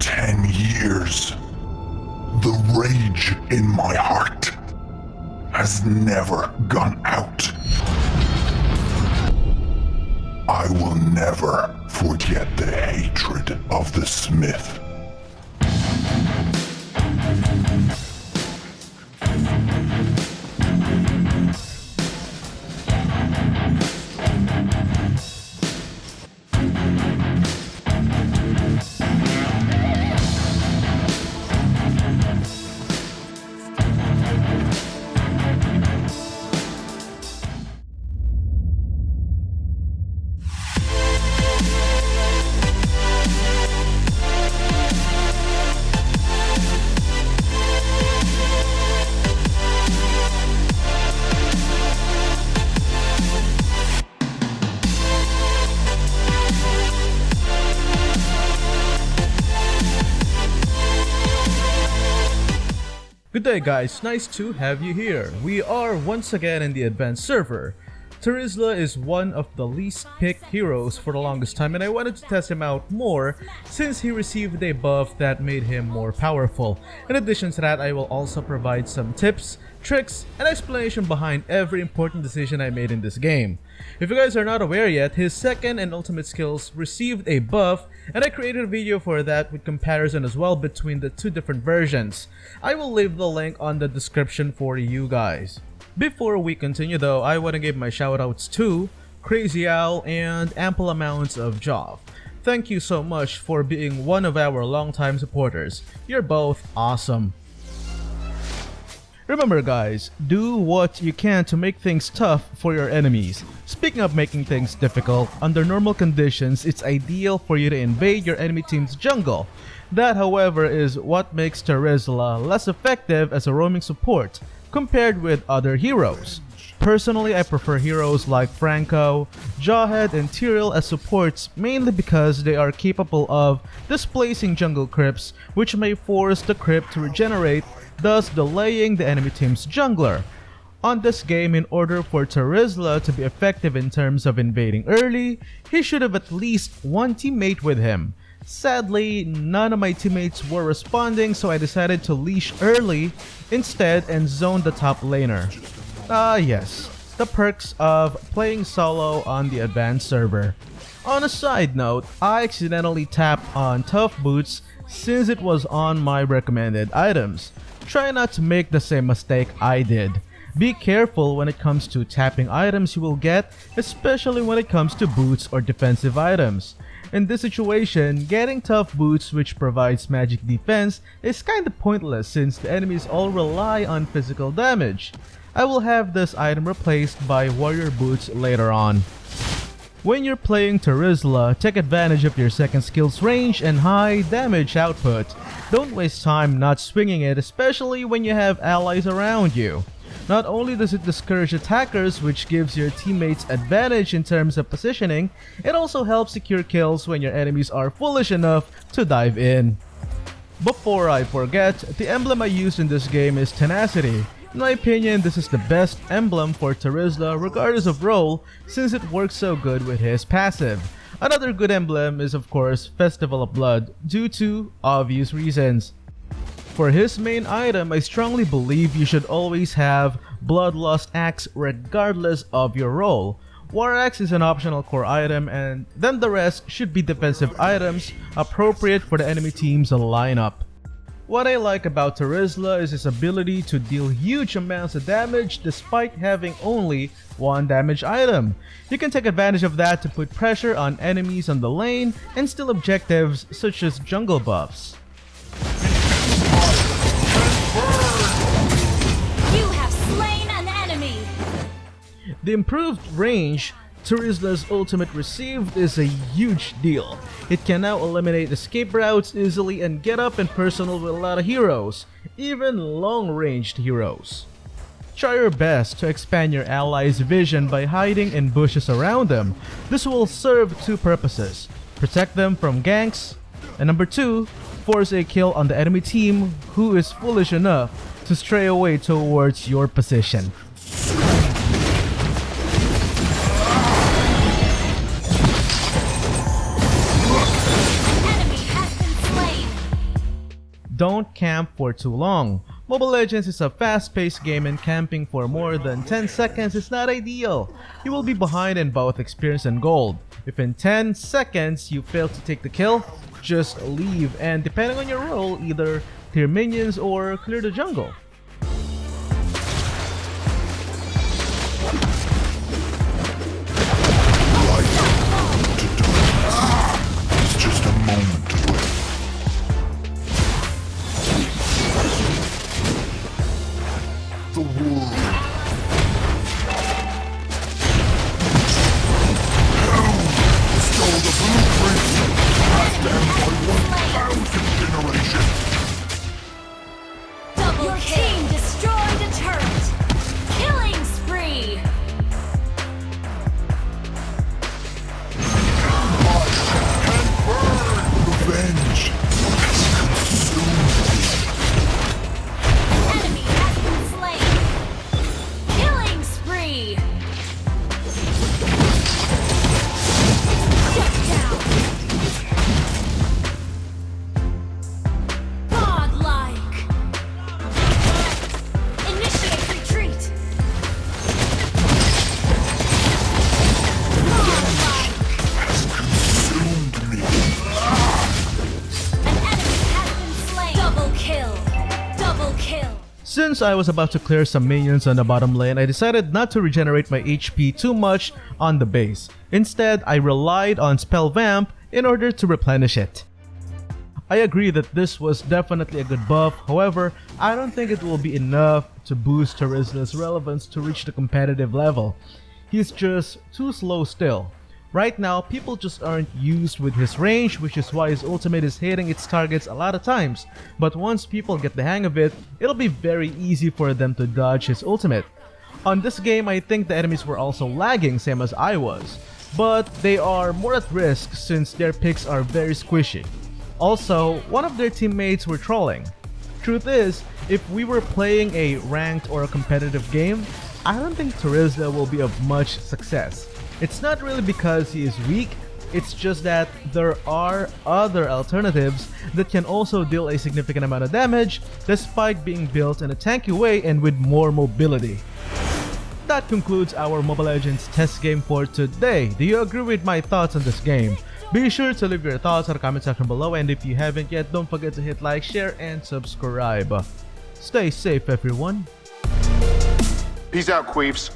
10 years, the rage in my heart has never gone out. I will never forget the hatred of the Smith. Good day guys, nice to have you here. We are once again in the advanced server. Terizla is one of the least picked heroes for the longest time, and I wanted to test him out more since he received a buff that made him more powerful. In addition to that, I will also provide some tips, tricks, and explanation behind every important decision I made in this game. If you guys are not aware yet, his second and ultimate skills received a buff, and I created a video for that with comparison as well between the two different versions. I will leave the link on the description for you guys. Before we continue though, I want to give my shoutouts to Crazy Owl and ample amounts of Job. Thank you so much for being one of our longtime supporters. You're both awesome. Remember guys, do what you can to make things tough for your enemies. Speaking of making things difficult, under normal conditions, it's ideal for you to invade your enemy team's jungle. That however is what makes Terizla less effective as a roaming support compared with other heroes. Personally, I prefer heroes like Franco, Jawhead, and Tyrell as supports mainly because they are capable of displacing jungle creeps, which may force the creep to regenerate, thus delaying the enemy team's jungler. On this game, in order for Terizla to be effective in terms of invading early, he should have at least one teammate with him. Sadly, none of my teammates were responding, so I decided to leash early instead and zone the top laner. Yes, the perks of playing solo on the advanced server. On a side note, I accidentally tapped on Tough Boots since it was on my recommended items. Try not to make the same mistake I did. Be careful when it comes to tapping items you will get, especially when it comes to boots or defensive items. In this situation, getting Tough Boots, which provides magic defense, is kinda pointless since the enemies all rely on physical damage. I will have this item replaced by Warrior Boots later on. When you're playing Terizla, take advantage of your second skill's range and high damage output. Don't waste time not swinging it, especially when you have allies around you. Not only does it discourage attackers, which gives your teammates advantage in terms of positioning, it also helps secure kills when your enemies are foolish enough to dive in. Before I forget, the emblem I used in this game is Tenacity. In my opinion, this is the best emblem for Terizla regardless of role, since it works so good with his passive. Another good emblem is of course Festival of Blood, due to obvious reasons. For his main item, I strongly believe you should always have Bloodlust Axe regardless of your role. War Axe is an optional core item, and then the rest should be defensive items appropriate for the enemy team's lineup. What I like about Terizla is his ability to deal huge amounts of damage despite having only one damage item. You can take advantage of that to put pressure on enemies on the lane and steal objectives such as jungle buffs. You have slain an enemy! The improved range Terizla's ultimate received is a huge deal. It can now eliminate escape routes easily and get up and personal with a lot of heroes, even long-ranged heroes. Try your best to expand your allies' vision by hiding in bushes around them. This will serve two purposes: protect them from ganks, and number two, force a kill on the enemy team who is foolish enough to stray away towards your position. Enemy has been slain! don't camp for too long. Mobile Legends is a fast-paced game and camping for more than 10 seconds is not ideal. You will be behind in both experience and gold. If in 10 seconds you fail to take the kill, just leave and depending on your role, either clear minions or clear the jungle. It's just a moment away. The world. Stole the blueprint. Passed down by 1,000 generations. Your team destroyed a turret. Killing spree. Revenge has consumed Enemy has been slain. Killing spree. Shut down. Godlike. Initiate retreat. Godlike. consumed me. An enemy has been slain. Double kill. Double kill. Since I was about to clear some minions on the bottom lane, I decided not to regenerate my HP too much on the base. Instead, I relied on Spell Vamp in order to replenish it. I agree that this was definitely a good buff, however, I don't think it will be enough to boost Terizla's relevance to reach the competitive level. He's just too slow still. Right now, people just aren't used with his range, which is why his ultimate is hitting its targets a lot of times. But once people get the hang of it, it'll be very easy for them to dodge his ultimate. On this game, I think the enemies were also lagging, same as I was. But they are more at risk since their picks are very squishy. Also, one of their teammates were trolling. Truth is, if we were playing a ranked or a competitive game, I don't think Terizla will be of much success. It's not really because he is weak, it's just that there are other alternatives that can also deal a significant amount of damage despite being built in a tanky way and with more mobility. That concludes our Mobile Legends test game for today. Do you agree with my thoughts on this game? Be sure to leave your thoughts in the comment section below, and if you haven't yet, don't forget to hit like, share, and subscribe. Stay safe, everyone. Peace out, queefs.